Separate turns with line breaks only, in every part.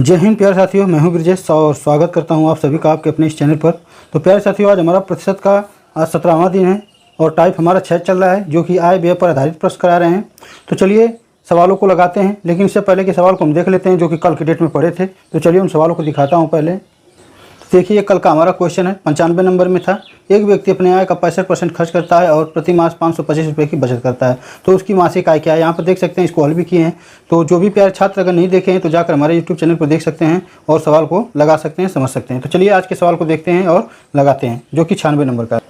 जय हिंद प्यारे साथियों, मैं हूं ब्रिजेश और स्वागत करता हूं आप सभी का आपके अपने इस चैनल पर। तो प्यारे साथियों, आज हमारा प्रतिशत का आज 17वां दिन है और टाइप हमारा 6 चल रहा है, जो कि आय व्यय पर आधारित प्रश्न करा रहे हैं। तो चलिए सवालों को लगाते हैं, लेकिन इससे पहले के सवाल को हम देख लेते हैं जो कि कल की डेट में पढ़े थे। तो चलिए उन सवालों को दिखाता हूँ पहले। देखिए, कल का हमारा क्वेश्चन है 95 नंबर में था। एक व्यक्ति अपने आय का 65% खर्च करता है और प्रति मास 525 रुपये की बचत करता है, तो उसकी मासिक आय क्या है। यहाँ पर देख सकते हैं, इसको हल भी किए हैं। तो जो भी प्यारे छात्र अगर नहीं देखे हैं तो जाकर हमारे यूट्यूब चैनल पर देख सकते हैं और सवाल को लगा सकते हैं, समझ सकते हैं। तो चलिए आज के सवाल को देखते हैं और लगाते हैं, जो कि 96 नंबर का है।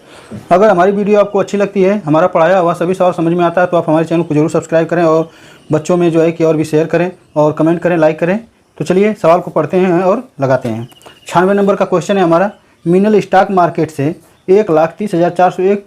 अगर हमारी वीडियो आपको अच्छी लगती है, हमारा पढ़ाया हुआ सभी सवाल समझ में आता है, तो आप हमारे चैनल को जरूर सब्सक्राइब करें और बच्चों में जो है कि और भी शेयर करें और कमेंट करें, लाइक करें। तो चलिए सवाल को पढ़ते हैं और लगाते हैं। 96 नंबर का क्वेश्चन है हमारा। मिनल स्टॉक मार्केट से 1,30,401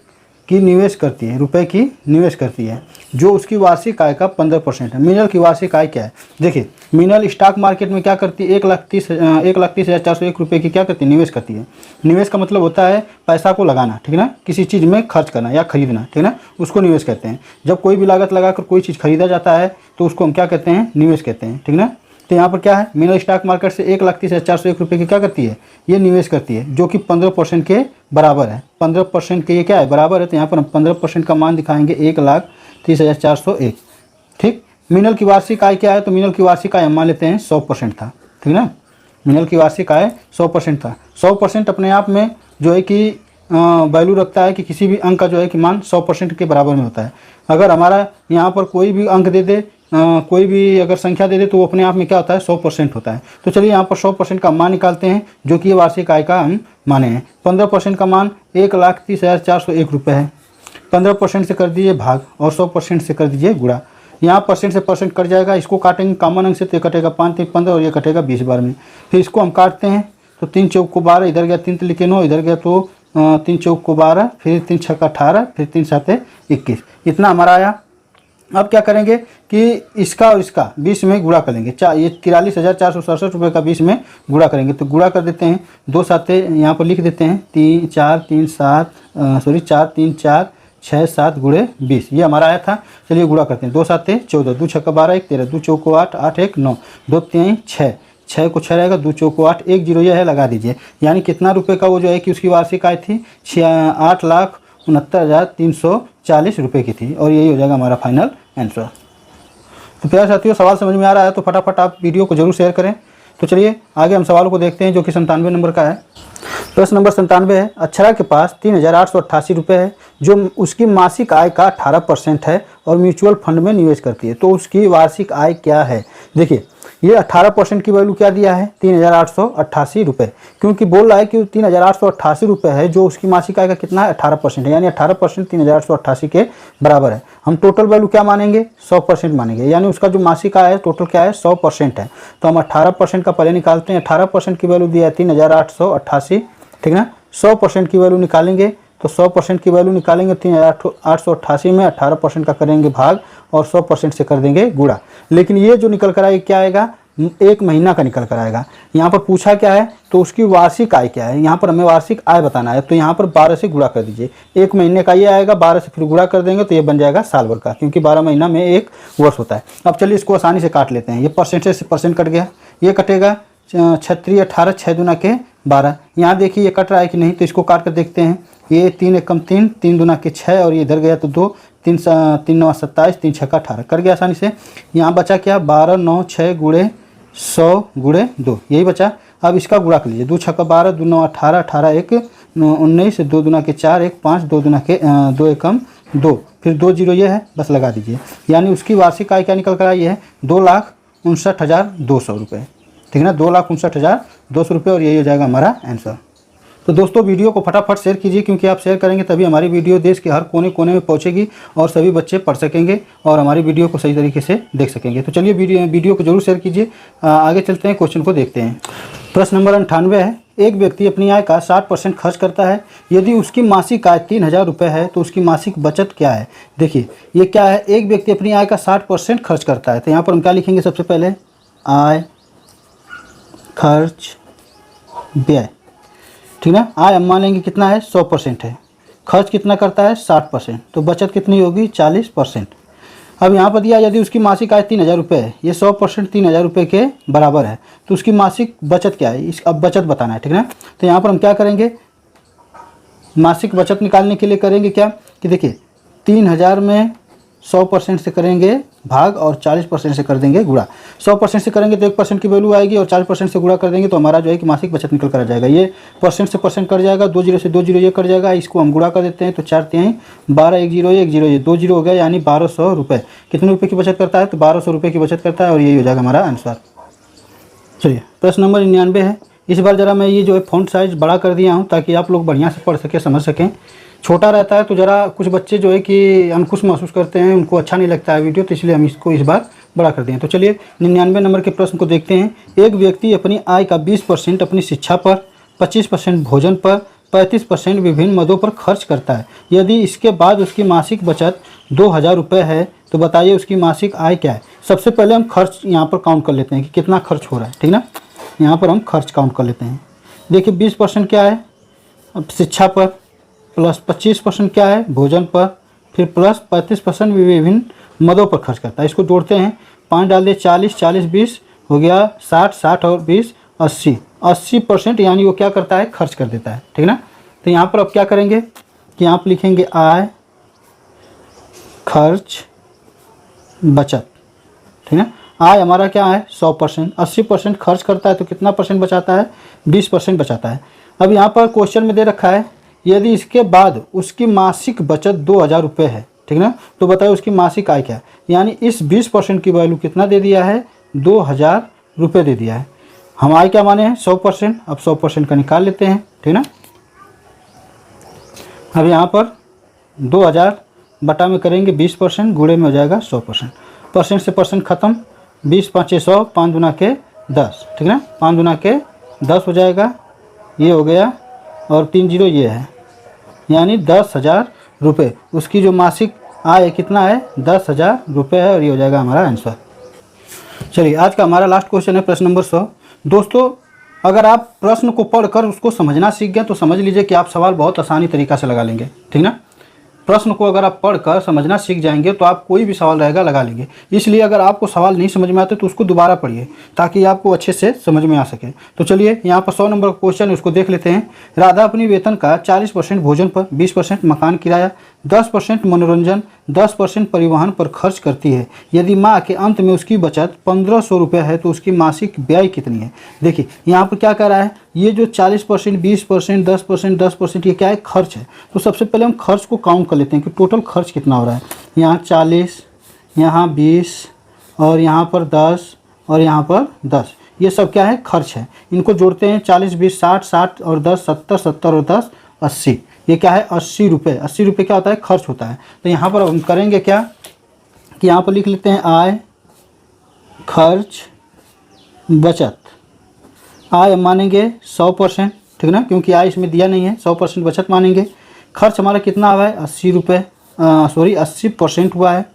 की निवेश करती है, रुपए की निवेश करती है, जो उसकी वार्षिक आय का 15% है। मिनल की वार्षिक आय क्या है? देखिए, मिनल स्टॉक मार्केट में क्या करती है? 1,30,401 रुपये की क्या करती है? निवेश करती है। निवेश का मतलब होता है पैसा को लगाना, ठीक ना, किसी चीज़ में खर्च करना या खरीदना, ठीक ना, उसको निवेश कहते हैं। जब कोई भी लागत लगाकर कोई चीज़ खरीदा जाता है तो उसको हम क्या कहते हैं? निवेश कहते हैं, ठीक ना। तो यहाँ पर क्या है? मिनल स्टॉक मार्केट से 1,30,401 रुपये की क्या करती है? ये निवेश करती है, जो कि 15% के बराबर है। 15% के ये क्या है? बराबर है। तो यहाँ पर हम 15% का मान दिखाएंगे, 1,30,401। ठीक। मिनल की वार्षिक आय क्या है? तो मिनल की वार्षिक आय हम मान लेते हैं 100% था, ठीक ना। मिनल की वार्षिक आय 100% था। 100% अपने आप में जो है कि वैल्यू रखता है कि किसी भी अंक का जो है कि मान 100% के बराबर में होता है। अगर हमारा यहाँ पर कोई भी अंक दे दे, कोई भी अगर संख्या दे दे, तो वो अपने आप में क्या होता है? 100% होता है। तो चलिए यहाँ पर 100% का मान निकालते हैं, जो कि ये वार्षिक आय का हम माने हैं। 15% का मान 1,30,401 रुपये है। 15% से कर दीजिए भाग और 100% से कर दीजिए गुणा। यहाँ परसेंट से परसेंट कट जाएगा, इसको काटेंगे कॉमन अंक से, तो ये कटेगा 5 3 15 और ये कटेगा 20 बार में। फिर इसको हम काटते हैं, तो 3 चौक को 12, इधर गया 3 लिखे 9, इधर गया तो 3 चौक को 12, फिर 3 छक्का 18, फिर 3 साते 21। इतना हमारा आया। अब क्या करेंगे कि इसका और इसका 20 में गुणा करेंगे। ये 43,467 रुपये का 20 में गुणा करेंगे, तो गुणा कर देते हैं। 2 साते यहाँ पर लिख देते हैं, 4 3 4 6 7 गुणे 20, ये हमारा आया था। चलिए गुणा करते हैं। 2 साते 14, 2 छक्का 12 1 13, 2 चौको 8 8 1 9, 2 3 6, 6 को 6 रहेगा, 2 चौको 8 1 0 यह है, लगा दीजिए। यानी कितना रुपए का वो जो है कि उसकी वार्षिक आय थी? 8,69,340 रुपये की थी, और यही हो जाएगा हमारा फाइनल आंसर। तो प्यारे साथियों, सवाल समझ में आ रहा है तो फटाफट आप वीडियो को जरूर शेयर करें। तो चलिए आगे हम सवालों को देखते हैं, जो कि 97 नंबर का है। प्रश्न नंबर 97 है। अक्षरा के पास 3,888 रुपये है, जो उसकी मासिक आय का 18% है और म्यूचुअल फंड में निवेश करती है, तो उसकी वार्षिक आय क्या है? देखिए, ये 18% की वैल्यू क्या दिया है? 3,888 रुपये, क्योंकि बोल रहा है कि 3,888 रुपये है, जो उसकी मासिक आय का कितना है? 18% है, यानी 18% 3,888 के बराबर है। हम टोटल वैल्यू क्या मानेंगे? 100% मानेंगे, यानी उसका जो मासिक आय है टोटल क्या है? 100% है। तो हम 18% का पहले निकालते हैं। 18% की वैल्यू दिया है 3,888, ठीक ना। 100% की वैल्यू निकालेंगे, तो 100% की वैल्यू निकालेंगे 3,888 में 18% का करेंगे भाग और 100% से कर देंगे गुणा। लेकिन ये जो निकल कर आएगा क्या आएगा? 1 महीना का निकल कर आएगा। यहाँ पर पूछा क्या है? तो उसकी वार्षिक आय क्या है? यहाँ पर हमें वार्षिक आय बताना है, तो यहाँ पर 12 से गुणा कर दीजिए। 1 महीने का ये आएगा, 12 से फिर गुणा कर देंगे तो ये बन जाएगा साल भर का, क्योंकि 12 महीना में 1 वर्ष होता है। अब चलिए इसको आसानी से काट लेते हैं। ये परसेंट से परसेंट कट गया, ये कटेगा 36 18, 6 दूना के 12। यहाँ देखिए ये कट रहा है कि नहीं, तो इसको काट कर देखते हैं। ये 3 एकम 3, 3 दूना के 6, और ये इधर गया तो 2, 3 9 27, 3 छक्का 18, कर गया आसानी से। यहाँ बचा क्या? 12 9 6 गुणे 100 गुणे 2, यही बचा। अब इसका गुणा कर लीजिए। 2 छक्का 12, 2 9 18, 18 1 19, 2 दूना के 4 1 5, 2 दूना के 2 एकम 2, फिर 2 0 ये है, बस लगा दीजिए। यानी उसकी वार्षिक आय क्या निकल कर आई है? 2,59,200 रुपये, ठीक है ना। 2,59,200 रुपये, और यही हो जाएगा हमारा आंसर। तो दोस्तों, वीडियो को फटाफट शेयर कीजिए, क्योंकि आप शेयर करेंगे तभी हमारी वीडियो देश के हर कोने कोने में पहुंचेगी और सभी बच्चे पढ़ सकेंगे और हमारी वीडियो को सही तरीके से देख सकेंगे। तो चलिए वीडियो को जरूर शेयर कीजिए। आगे चलते हैं, क्वेश्चन को देखते हैं। प्रश्न नंबर 98 है। एक व्यक्ति अपनी आय का 60% खर्च करता है। यदि उसकी मासिक आय 3,000 रुपये है, तो उसकी मासिक बचत क्या है? देखिए, ये क्या है? एक व्यक्ति अपनी आय का 60% खर्च करता है, तो यहाँ पर हम क्या लिखेंगे? सबसे पहले आय, खर्च, व्यय, ठीक ना। आय हम मान लेंगे कितना है? 100% है। खर्च कितना करता है? 60%, तो बचत कितनी होगी? 40%। अब यहाँ पर दिया यदि उसकी मासिक आय 3,000 रुपये है, ये 100% 3,000 रुपये के बराबर है, तो उसकी मासिक बचत क्या है, इस अब बचत बताना है, ठीक है। तो यहाँ पर हम क्या करेंगे, मासिक बचत निकालने के लिए करेंगे क्या कि देखिए 3,000 में 100% से करेंगे भाग और 40% से कर देंगे गुणा। 100% से करेंगे तो 1% की वैल्यू आएगी और 40% से गुणा कर देंगे तो हमारा जो है कि मासिक बचत निकल कर आ जाएगा। ये परसेंट से परसेंट कट जाएगा, 2 जीरो से 2 जीरो ये कट जाएगा, इसको हम गुणा कर देते हैं तो 4 तिहाई 12, 1 जीरो ये 1 जीरो ये 2 जीरो हो गया, यानी 1200 रुपये। कितने रुपये की बचत करता है, तो 1200 रुपये की बचत करता है और यही हो जाएगा हमारा आंसर। चलिए प्रश्न नंबर 99 है। इस बार ज़रा मैं ये जो है फ़ॉन्ट साइज़ बड़ा कर दिया हूँ ताकि आप लोग बढ़िया से पढ़ सकें, समझ सकें। छोटा रहता है तो ज़रा कुछ बच्चे जो है कि अंकुश महसूस करते हैं, उनको अच्छा नहीं लगता है वीडियो, तो इसलिए हम इसको इस बार बड़ा कर दिए। तो चलिए 99 नंबर के प्रश्न को देखते हैं। एक व्यक्ति अपनी आय का 20% अपनी शिक्षा पर, 25% भोजन पर, 35% विभिन्न मदों पर खर्च करता है। यदि इसके बाद उसकी मासिक बचत 2,000 रुपये है तो बताइए उसकी मासिक आय क्या है। सबसे पहले हम खर्च यहाँ पर काउंट कर लेते हैं कि कितना खर्च हो रहा है, ठीक ना। यहाँ पर हम खर्च काउंट कर लेते हैं। देखिए 20% क्या है, अब शिक्षा पर, प्लस 25% क्या है भोजन पर, फिर प्लस 35% विभिन्न मदों पर खर्च करता है। इसको जोड़ते हैं, 5 डाल दे 40, 40 20 हो गया 60, 60 और 20 80, 80% यानी वो क्या करता है, खर्च कर देता है, ठीक ना। तो यहाँ पर अब क्या करेंगे कि यहाँ पर लिखेंगे आय, खर्च, बचत, ठीक है। आय हमारा क्या है 100%, 80% खर्च करता है तो कितना परसेंट बचाता है, 20% बचाता है। अब यहाँ पर क्वेश्चन में दे रखा है यदि इसके बाद उसकी मासिक बचत 2,000 रुपये है, ठीक ना, तो बताइए उसकी मासिक आय क्या है। यानी इस 20% की वैल्यू कितना दे दिया है, 2,000 रुपये दे दिया है। हम आय क्या माने हैं 100%, अब 100% का निकाल लेते हैं, ठीक ना। अब यहाँ पर 2,000 बटा में करेंगे 20%, गुणे में हो जाएगा 100%। परसेंट से परसेंट खत्म, 20 5 100, 5 दूना के 10, ठीक ना, 5 दूना के 10 हो जाएगा, ये हो गया और 3 जीरो ये है, यानी 10,000 रुपये उसकी जो मासिक आय कितना है, 10,000 रुपये है और ये हो जाएगा हमारा आंसर। चलिए आज का हमारा लास्ट क्वेश्चन है प्रश्न नंबर 100। दोस्तों अगर आप प्रश्न को पढ़कर उसको समझना सीख गए तो समझ लीजिए कि आप सवाल बहुत आसानी तरीक़ा से लगा लेंगे, ठीक ना। प्रश्न को अगर आप पढ़कर समझना सीख जाएंगे तो आप कोई भी सवाल रहेगा लगा लेंगे। इसलिए अगर आपको सवाल नहीं समझ में आते तो उसको दोबारा पढ़िए ताकि आपको अच्छे से समझ में आ सके। तो चलिए यहाँ पर 100 नंबर का क्वेश्चन है, उसको देख लेते हैं। राधा अपनी वेतन का 40% भोजन पर, 20% मकान किराया, 10% मनोरंजन, 10% परिवहन पर खर्च करती है। यदि माह के अंत में उसकी बचत 1,500 रुपये है तो उसकी मासिक व्यय कितनी है। देखिए यहाँ पर क्या कह रहा है, ये जो 40%, 20%, 10%, 10% ये क्या है, खर्च है। तो सबसे पहले हम खर्च को काउंट कर लेते हैं कि टोटल खर्च कितना हो रहा है। यहाँ 40, यहाँ 20 और यहाँ पर 10 और यहाँ पर 10, ये सब क्या है, खर्च है। इनको जोड़ते हैं 40, 20, 60, 60 और 10 70, 70 और 10 80, ये क्या है 80 रुपये। 80 रुपये क्या होता है, खर्च होता है। तो यहाँ पर हम करेंगे क्या कि यहाँ पर लिख लेते हैं आय, खर्च, बचत। आय मानेंगे 100%, ठीक ना, क्योंकि आय इसमें दिया नहीं है, 100% बचत मानेंगे। खर्च हमारा कितना हुआ है, 80 रुपये, सॉरी 80% हुआ है।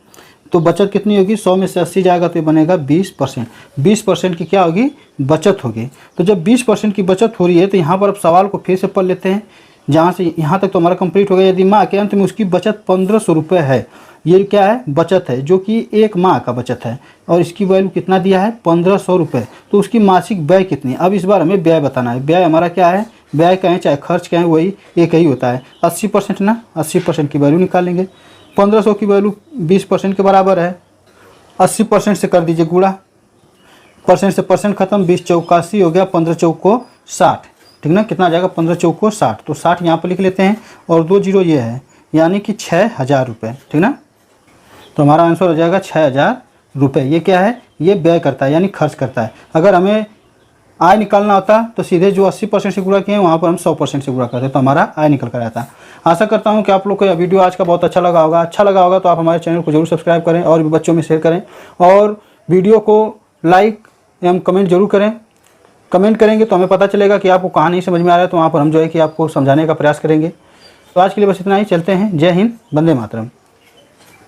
तो बचत कितनी होगी, 100 में से 80 जाएगा तो ये बनेगा 20%। 20% की क्या होगी, बचत होगी। तो जब 20% की बचत हो रही है तो यहाँ पर अब सवाल को फिर से पढ़ लेते हैं। जहाँ से यहाँ तक तो हमारा कंप्लीट हो गया। यदि माह के अंत में उसकी बचत 1,500 रुपये है, ये क्या है, बचत है, जो कि एक माह का बचत है और इसकी वैल्यू कितना दिया है, 1,500 रुपये। तो उसकी मासिक व्यय कितनी है। अब इस बार हमें व्यय बताना है। व्यय हमारा क्या है, व्यय कहें चाहे खर्च कहें वही एक ही होता है। 80% ना, 80% की वैल्यू निकालेंगे। 1,500 की वैल्यू 20% के बराबर है। 80% से कर दीजिए गुणा, परसेंट से परसेंट खत्म, 20 चौक 80 हो गया, 15 चौक को 60, ठीक ना। कितना आ जाएगा, 15 चौक को 60, तो 60 यहाँ पर लिख लेते हैं और 2 जीरो ये है, यानी कि 6,000 रुपये, ठीक ना। तो हमारा आंसर हो जाएगा 6,000 रुपये। ये क्या है, ये व्यय करता है यानी खर्च करता है। अगर हमें आय निकालना होता तो सीधे जो 80% से गुणा किए हैं वहाँ पर हम 100% से गुणा करते तो हमारा आय निकल कर आता। आशा करता हूँ कि आप लोग को यह वीडियो आज का बहुत अच्छा लगा होगा। अच्छा लगा होगा तो आप हमारे चैनल को जरूर सब्सक्राइब करें और भी बच्चों में शेयर करें और वीडियो को लाइक एवं कमेंट जरूर करें। कमेंट करेंगे तो हमें पता चलेगा कि आपको कहाँ नहीं समझ में आ रहा है, तो वहाँ पर हम जो है कि आपको समझाने का प्रयास करेंगे। तो आज के लिए बस इतना ही, चलते हैं। जय हिंद, वंदे मातरम।